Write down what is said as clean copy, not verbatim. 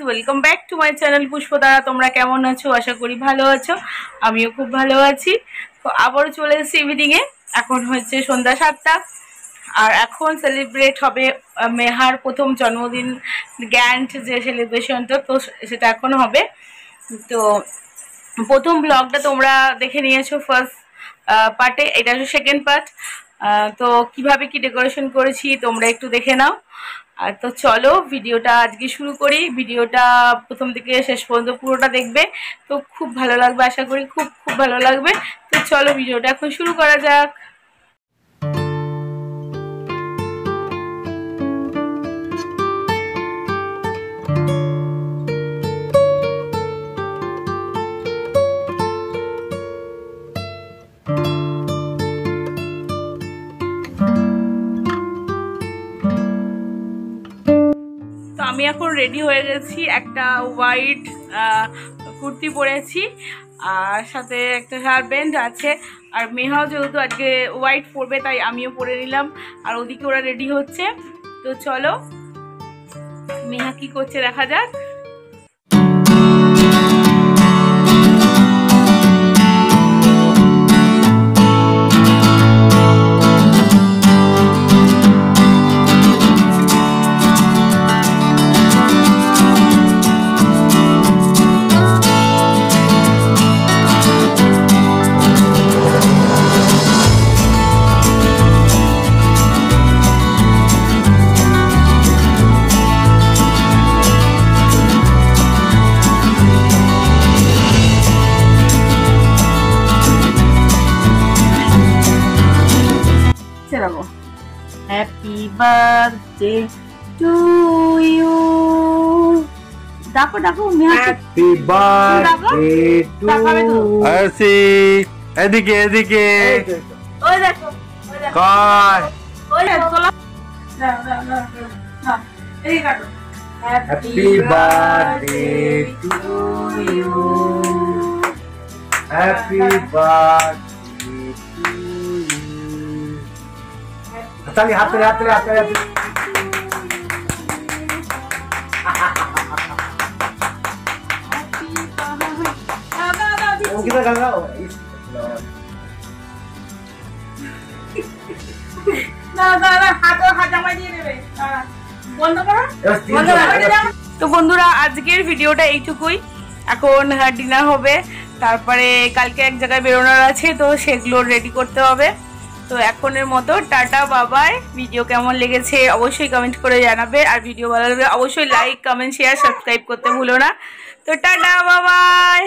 Welcome back to my channel Pushpatara. তোমরা কেমন আছো? আশা করি ভালো আছো, আমিও খুব ভালো আছি। তো আবারও চলে এসেছি ইভিনিংয়ে। এখন হচ্ছে সন্ধ্যা 7টা আর এখন সেলিব্রেট হবে মেহার প্রথম জন্মদিন, গ্র্যান্ড যে সেলিব্রেশনটা, তো সেটা এখন হবে। তো প্রথম ব্লগটা তোমরা দেখে নিয়েছো ফার্স্ট পার্টে, এটা হচ্ছে সেকেন্ড পার্ট। তো কিভাবে কি ডেকোরেশন করেছি তোমরা একটু দেখে নাও। আর তো চলো ভিডিওটা আজকে শুরু করি। ভিডিওটা প্রথম থেকে শেষ পর্যন্ত পুরোটা দেখবে, তো খুব ভালো লাগবে, আশা করি খুব খুব ভালো লাগবে। তো চলো ভিডিওটা এখন শুরু করা যাক। আমি এখন রেডি হয়ে গেছি, একটা হোয়াইট কুর্তি পরেছি আর সাথে একটা হেয়ার ব্যান্ড আছে। আর মেহাও যেহেতু আজকে হোয়াইট পরবে তাই আমিও পরে নিলাম। আর ওদিকে ওরা রেডি হচ্ছে, তো চলো মেহা কি করছে দেখা যাক। Happy birthday to you. ডাকো ডাকো Happy birthday to you. RC এদিকে এদিকে ওই দেখো কই ওই দেখো না এই কাটো। Happy birthday to you. Happy birthday to you. चलिए हाथ ले हाथ ले हाथ ले वो किधर गंगा हो না না না হাত জামাই দিয়ে দেবে, বন্ধ করো বন্ধ করো। তো বন্ধুরা আজকের ভিডিওটা এইটুকুই। এখন ডিনার হবে, তারপরে কালকে এক জায়গায় বেরোনোর আছে, তো সেগুলো রেডি করতে হবে। তো এখনের মতো টাটা বাবাই। ভিডিও কেমন লেগেছে অবশ্যই কমেন্ট করে জানাবে, আর ভিডিও ভালো লাগলে অবশ্যই লাইক কমেন্ট শেয়ার সাবস্ক্রাইব করতে ভুলো না। তো টাটা বাবাই।